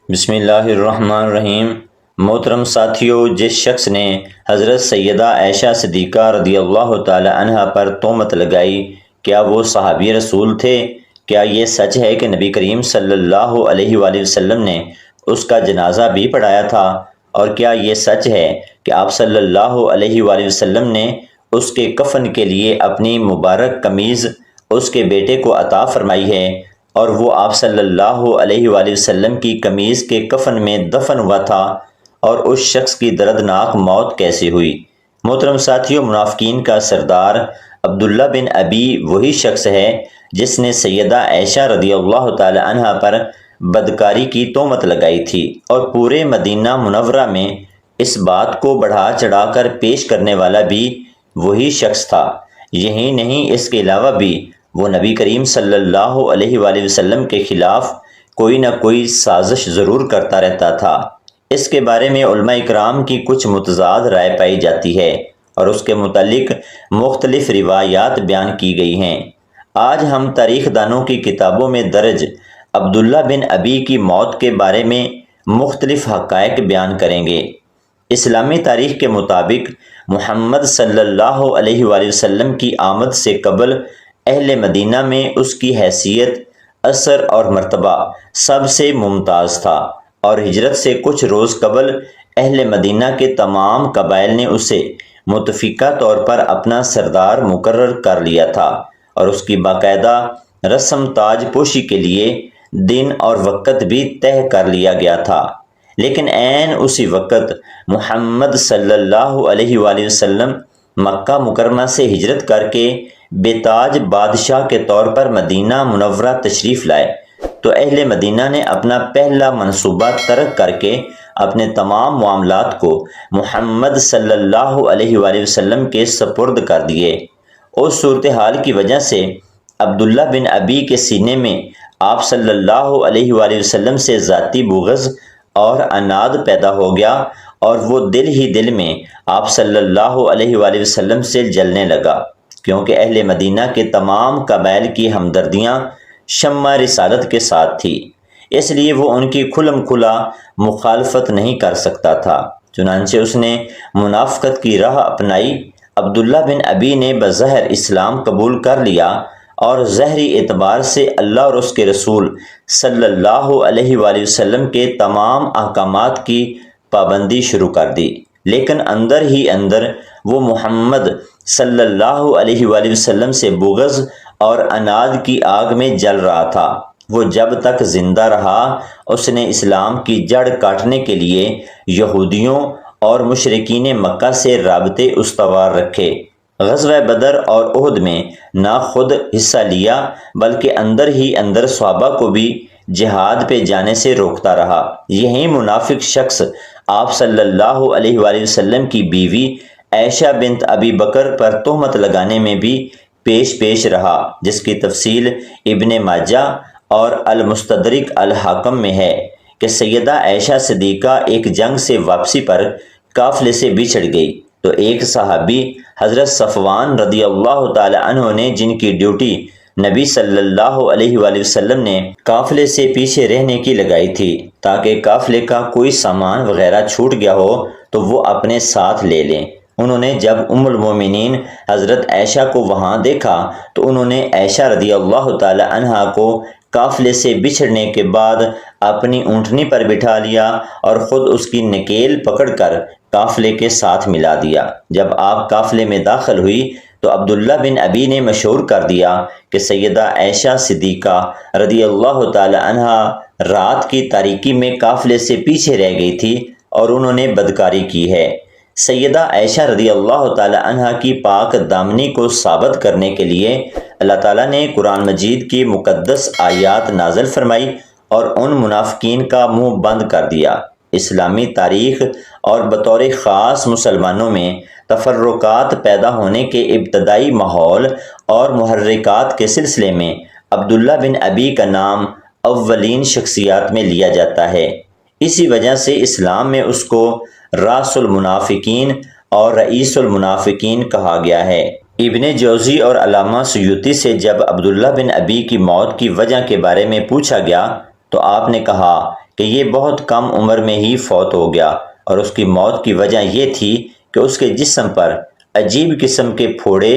بسم اللہ الرحمن الرحیم۔ محترم ساتھیو، جس شخص نے حضرت سیدہ عائشہ صدیقہ رضی اللہ تعالی عنہا پر تہمت لگائی، کیا وہ صحابی رسول تھے؟ کیا یہ سچ ہے کہ نبی کریم صلی اللہ علیہ وآلہ وسلم نے اس کا جنازہ بھی پڑھایا تھا؟ اور کیا یہ سچ ہے کہ آپ صلی اللہ علیہ وآلہ وسلم نے اس کے کفن کے لیے اپنی مبارک قمیض اس کے بیٹے کو عطا فرمائی ہے، اور وہ آپ صلی اللہ علیہ وآلہ وسلم کی قمیض کے کفن میں دفن ہوا تھا؟ اور اس شخص کی دردناک موت کیسے ہوئی؟ محترم ساتھیوں، منافقین کا سردار عبداللہ بن ابی وہی شخص ہے جس نے سیدہ عائشہ رضی اللہ تعالی عنہا پر بدکاری کی تہمت لگائی تھی، اور پورے مدینہ منورہ میں اس بات کو بڑھا چڑھا کر پیش کرنے والا بھی وہی شخص تھا۔ یہی نہیں، اس کے علاوہ بھی وہ نبی کریم صلی اللہ علیہ وآلہ وسلم کے خلاف کوئی نہ کوئی سازش ضرور کرتا رہتا تھا۔ اس کے بارے میں علماء اکرام کی کچھ متضاد رائے پائی جاتی ہے، اور اس کے متعلق مختلف روایات بیان کی گئی ہیں۔ آج ہم تاریخ دانوں کی کتابوں میں درج عبداللہ بن ابی کی موت کے بارے میں مختلف حقائق بیان کریں گے۔ اسلامی تاریخ کے مطابق محمد صلی اللہ علیہ وآلہ وسلم کی آمد سے قبل اہل مدینہ میں اس کی حیثیت، اثر اور مرتبہ سب سے ممتاز تھا، اور ہجرت سے کچھ روز قبل اہل مدینہ کے تمام قبائل نے اسے متفقہ طور پر اپنا سردار مقرر کر لیا تھا، اور اس کی باقاعدہ رسم تاج پوشی کے لیے دن اور وقت بھی طے کر لیا گیا تھا۔ لیکن عین اسی وقت محمد صلی اللہ علیہ وآلہ وسلم مکہ مکرمہ سے ہجرت کر کے بے تاج بادشاہ کے طور پر مدینہ منورہ تشریف لائے، تو اہل مدینہ نے اپنا پہلا منصوبہ ترک کر کے اپنے تمام معاملات کو محمد صلی اللہ علیہ وآلہ وسلم کے سپرد کر دیے۔ اس صورتحال کی وجہ سے عبداللہ بن ابی کے سینے میں آپ صلی اللہ علیہ وآلہ وسلم سے ذاتی بغض اور عناد پیدا ہو گیا، اور وہ دل ہی دل میں آپ صلی اللہ علیہ وآلہ وسلم سے جلنے لگا، کیونکہ اہل مدینہ کے تمام قبائل کی ہمدردیاں شمع رسالت کے ساتھ تھی، اس لیے وہ ان کی کھلم کھلا مخالفت نہیں کر سکتا تھا۔ چنانچہ اس نے منافقت کی راہ اپنائی۔ عبداللہ بن ابی نے بظاہر اسلام قبول کر لیا، اور ظاہری اعتبار سے اللہ اور اس کے رسول صلی اللہ علیہ وآلہ وسلم کے تمام احکامات کی پابندی شروع کر دی، لیکن اندر ہی اندر وہ محمد صلی اللہ علیہ وآلہ وسلم سے بغض اور عناد کی آگ میں جل رہا تھا۔ وہ جب تک زندہ رہا، اس نے اسلام کی جڑ کاٹنے کے لیے یہودیوں اور مشرکین مکہ سے رابطے استوار رکھے۔ غزوہ بدر اور احد میں نہ خود حصہ لیا، بلکہ اندر ہی اندر صحابہ کو بھی جہاد پہ جانے سے روکتا رہا۔ یہی منافق شخص آپ صلی اللہ علیہ وآلہ وسلم کی بیوی عائشہ بنت ابی بکر پر تہمت لگانے میں بھی پیش رہا، جس کی تفصیل ابن ماجہ اور المستدرک الحاکم میں ہے کہ سیدہ عائشہ صدیقہ ایک جنگ سے واپسی پر قافلے سے بچھڑ گئی، تو ایک صحابی حضرت صفوان رضی اللہ تعالی عنہ نے، جن کی ڈیوٹی نبی صلی اللہ علیہ وآلہ وسلم نے قافلے سے پیچھے رہنے کی لگائی تھی تاکہ قافلے کا کوئی سامان وغیرہ چھوٹ گیا ہو تو وہ اپنے ساتھ لے لیں، انہوں نے جب ام المومنین حضرت عائشہ کو وہاں دیکھا تو انہوں نے عائشہ رضی اللہ تعالی عنہا کو قافلے سے بچھڑنے کے بعد اپنی اونٹنی پر بٹھا لیا اور خود اس کی نکیل پکڑ کر قافلے کے ساتھ ملا دیا۔ جب آپ قافلے میں داخل ہوئی تو عبداللہ بن ابی نے مشہور کر دیا کہ سیدہ عائشہ صدیقہ رضی اللہ تعالی عنہا رات کی تاریکی میں قافلے سے پیچھے رہ گئی تھی اور انہوں نے بدکاری کی ہے۔ سیدہ عائشہ رضی اللہ تعالی عنہا کی پاک دامنی کو ثابت کرنے کے لیے اللہ تعالیٰ نے قرآن مجید کی مقدس آیات نازل فرمائی اور ان منافقین کا منہ بند کر دیا۔ اسلامی تاریخ اور بطور خاص مسلمانوں میں تفرقات پیدا ہونے کے ابتدائی ماحول اور محرکات کے سلسلے میں عبداللہ بن ابی کا نام اولین شخصیات میں لیا جاتا ہے۔ اسی وجہ سے اسلام میں اس کو راس المنافقین اور رئیس المنافقین کہا گیا ہے۔ ابن جوزی اور علامہ سیوطی سے جب عبداللہ بن ابی کی موت کی وجہ کے بارے میں پوچھا گیا تو آپ نے کہا کہ یہ بہت کم عمر میں ہی فوت ہو گیا، اور اس کی موت کی وجہ یہ تھی کہ اس کے جسم پر عجیب قسم کے پھوڑے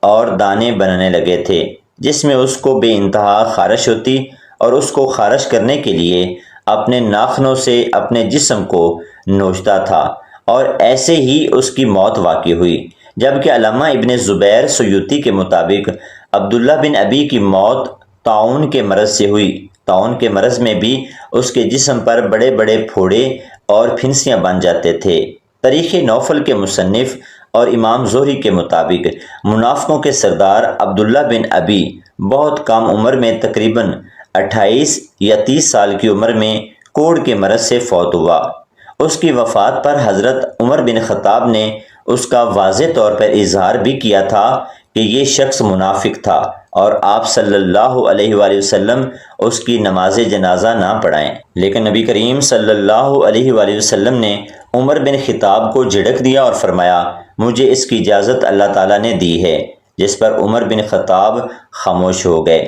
اور دانے بننے لگے تھے، جس میں اس کو بے انتہا خارش ہوتی، اور اس کو خارش کرنے کے لیے اپنے ناخنوں سے اپنے جسم کو نوچتا تھا، اور ایسے ہی اس کی موت واقع ہوئی۔ جبکہ علامہ ابن زبیر سیوطی کے مطابق عبداللہ بن ابی کی موت طاعون کے مرض سے ہوئی۔ طاعون کے مرض میں بھی اس کے جسم پر بڑے بڑے پھوڑے اور پھنسیاں بن جاتے تھے۔ تاریخ نوفل کے مصنف اور امام زہری کے مطابق منافقوں کے سردار عبداللہ بن ابی بہت کم عمر میں تقریباً 28 یا 30 سال کی عمر میں کوڑ کے مرض سے فوت ہوا۔ اس کی وفات پر حضرت عمر بن خطاب نے اس کا واضح طور پر اظہار بھی کیا تھا کہ یہ شخص منافق تھا، اور آپ صلی اللہ علیہ وآلہ وسلم اس کی نماز جنازہ نہ پڑھائیں۔ لیکن نبی کریم صلی اللہ علیہ وآلہ وسلم نے عمر بن خطاب کو جھڑک دیا اور فرمایا، مجھے اس کی اجازت اللہ تعالیٰ نے دی ہے، جس پر عمر بن خطاب خاموش ہو گئے۔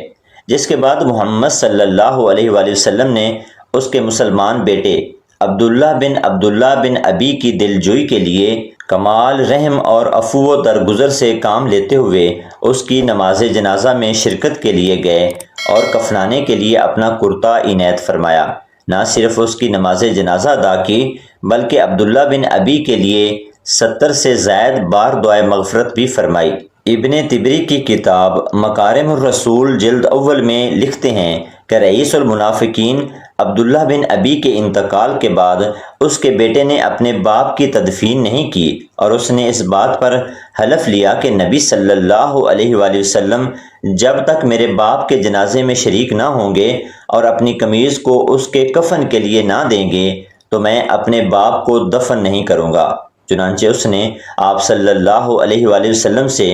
جس کے بعد محمد صلی اللہ علیہ وآلہ وسلم نے اس کے مسلمان بیٹے عبداللہ بن ابی کی دلجوئی کے لیے کمال رحم اور عفو و درگزر سے کام لیتے ہوئے اس کی نماز جنازہ میں شرکت کے لیے گئے اور کفنانے کے لیے اپنا کرتا عنایت فرمایا۔ نہ صرف اس کی نماز جنازہ ادا کی، بلکہ عبداللہ بن ابی کے لیے 70 سے زائد بار دعائے مغفرت بھی فرمائی۔ ابن طبری کی کتاب مکارم الرسول جلد اول میں لکھتے ہیں کہ رئیس المنافقین عبداللہ بن ابی کے انتقال کے بعد اس کے بیٹے نے اپنے باپ کی تدفین نہیں کی، اور اس نے اس بات پر حلف لیا کہ نبی صلی اللہ علیہ وآلہ وسلم جب تک میرے باپ کے جنازے میں شریک نہ ہوں گے اور اپنی قمیض کو اس کے کفن کے لیے نہ دیں گے تو میں اپنے باپ کو دفن نہیں کروں گا۔ چنانچہ اس نے آپ صلی اللہ علیہ وآلہ وسلم سے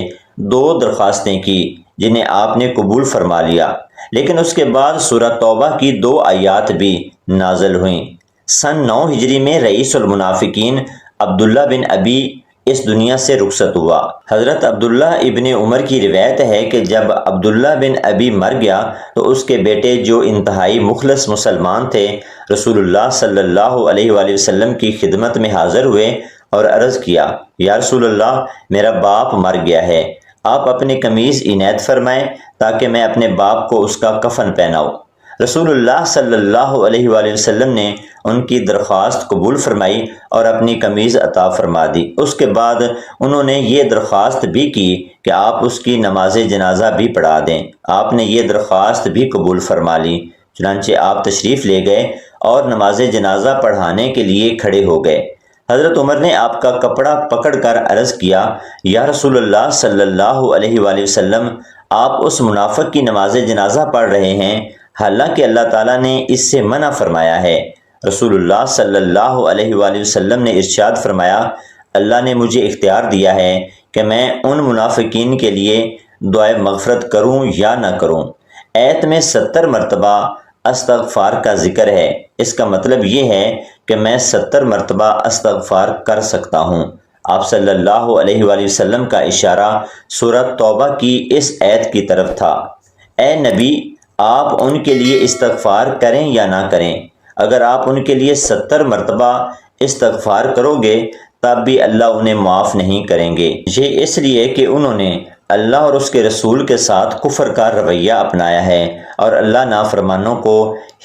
2 درخواستیں کی، جنہیں آپ نے قبول فرما لیا، لیکن اس کے بعد سورہ توبہ کی 2 آیات بھی نازل ہوئیں۔ سن 9 ہجری میں رئیس المنافقین عبداللہ بن ابی اس دنیا سے رخصت ہوا۔ حضرت عبداللہ ابن عمر کی روایت ہے کہ جب عبداللہ بن ابی مر گیا تو اس کے بیٹے، جو انتہائی مخلص مسلمان تھے، رسول اللہ صلی اللہ علیہ وآلہ وسلم کی خدمت میں حاضر ہوئے اور عرض کیا، یا رسول اللہ، میرا باپ مر گیا ہے، آپ اپنی قمیض عنایت فرمائیں تاکہ میں اپنے باپ کو اس کا کفن پہناؤں۔ رسول اللہ صلی اللہ علیہ وآلہ وسلم نے ان کی درخواست قبول فرمائی اور اپنی قمیض عطا فرما دی۔ اس کے بعد انہوں نے یہ درخواست بھی کی کہ آپ اس کی نماز جنازہ بھی پڑھا دیں۔ آپ نے یہ درخواست بھی قبول فرما لی۔ چنانچہ آپ تشریف لے گئے اور نماز جنازہ پڑھانے کے لیے کھڑے ہو گئے۔ حضرت عمر نے آپ کا کپڑا پکڑ کر عرض کیا، یا رسول اللہ صلی اللہ علیہ وآلہ وسلم، آپ اس منافق کی نماز جنازہ پڑھ رہے ہیں، حالانکہ اللہ تعالیٰ نے اس سے منع فرمایا ہے۔ رسول اللہ صلی اللہ علیہ وآلہ وسلم نے ارشاد فرمایا، اللہ نے مجھے اختیار دیا ہے کہ میں ان منافقین کے لیے دعائے مغفرت کروں یا نہ کروں۔ ایت میں 70 مرتبہ استغفار کا ذکر ہے۔ اس کا مطلب یہ ہے کہ میں 70 مرتبہ استغفار کر سکتا ہوں۔ آپ صلی اللہ علیہ وآلہ وسلم کا اشارہ سورہ توبہ کی اس ایت کی طرف تھا۔ اے نبی، آپ ان کے لیے استغفار کریں یا نہ کریں، اگر آپ ان کے لیے 70 مرتبہ استغفار کرو گے تب بھی اللہ انہیں معاف نہیں کریں گے۔ یہ اس لیے کہ انہوں نے اللہ اور اس کے رسول کے ساتھ کفر کا رویہ اپنایا ہے، اور اللہ نافرمانوں کو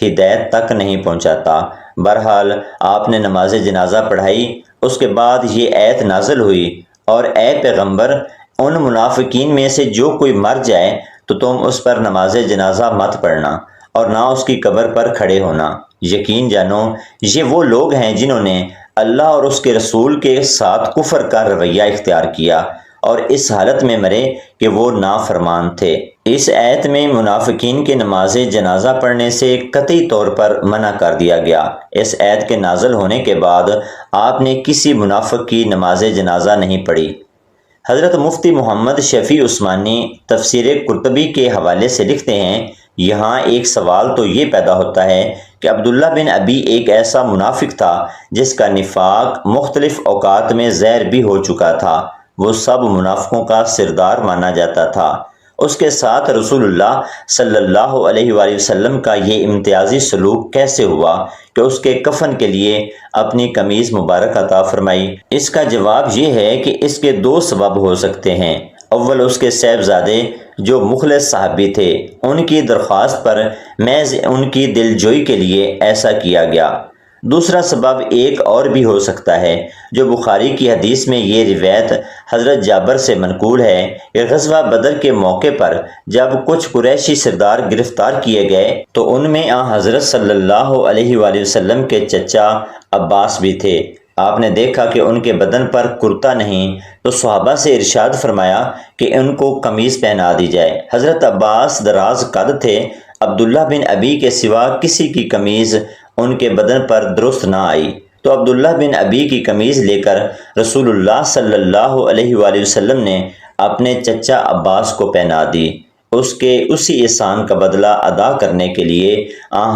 ہدایت تک نہیں پہنچاتا۔ بہرحال آپ نے نماز جنازہ پڑھائی۔ اس کے بعد یہ ایت نازل ہوئی، اور اے پیغمبر، ان منافقین میں سے جو کوئی مر جائے تو تم اس پر نماز جنازہ مت پڑھنا اور نہ اس کی قبر پر کھڑے ہونا۔ یقین جانو یہ وہ لوگ ہیں جنہوں نے اللہ اور اس کے رسول کے ساتھ کفر کا رویہ اختیار کیا اور اس حالت میں مرے کہ وہ نافرمان تھے۔ اس ایت میں منافقین کے نماز جنازہ پڑھنے سے قطعی طور پر منع کر دیا گیا۔ اس ایت کے نازل ہونے کے بعد آپ نے کسی منافق کی نماز جنازہ نہیں پڑھی۔ حضرت مفتی محمد شفیع عثمانی تفسیر قرطبی کے حوالے سے لکھتے ہیں، یہاں ایک سوال تو یہ پیدا ہوتا ہے کہ عبداللہ بن ابی ایک ایسا منافق تھا جس کا نفاق مختلف اوقات میں ظاہر بھی ہو چکا تھا۔ وہ سب منافقوں کا سردار مانا جاتا تھا۔ اس کے ساتھ رسول اللہ صلی اللہ علیہ وآلہ وسلم کا یہ امتیازی سلوک کیسے ہوا کہ اس کے کفن کے لیے اپنی قمیض مبارک عطا فرمائی؟ اس کا جواب یہ ہے کہ اس کے دو سبب ہو سکتے ہیں۔ اول، اس کے صاحبزادے جو مخلص صحابی تھے، ان کی درخواست پر محض ان کی دل جوئی کے لیے ایسا کیا گیا۔ دوسرا سبب ایک اور بھی ہو سکتا ہے، جو بخاری کی حدیث میں یہ روایت حضرت جابر سے منقول ہے کہ غزوہ بدر کے موقع پر جب کچھ قریشی سردار گرفتار کیے گئے تو ان میں حضرت صلی اللہ علیہ وآلہ وسلم کے چچا عباس بھی تھے۔ آپ نے دیکھا کہ ان کے بدن پر کرتا نہیں تو صحابہ سے ارشاد فرمایا کہ ان کو قمیض پہنا دی جائے۔ حضرت عباس دراز قد تھے، عبداللہ بن ابی کے سوا کسی کی قمیض ان کے بدن پر درست نہ آئی، تو عبداللہ بن ابی کی قمیض لے کر رسول اللہ صلی اللہ علیہ وآلہ وسلم نے اپنے چچا عباس کو پہنا دی۔ اس کے اسی احسان کا بدلہ ادا کرنے کے لیے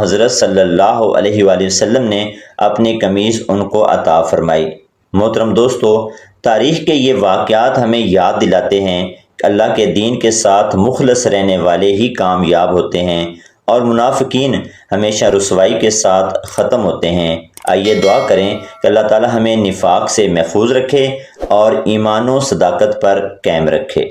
حضرت صلی اللہ علیہ وآلہ وسلم نے اپنی قمیض ان کو عطا فرمائی۔ محترم دوستو، تاریخ کے یہ واقعات ہمیں یاد دلاتے ہیں کہ اللہ کے دین کے ساتھ مخلص رہنے والے ہی کامیاب ہوتے ہیں اور منافقین ہمیشہ رسوائی کے ساتھ ختم ہوتے ہیں۔ آئیے دعا کریں کہ اللہ تعالی ہمیں نفاق سے محفوظ رکھے اور ایمان و صداقت پر قائم رکھے۔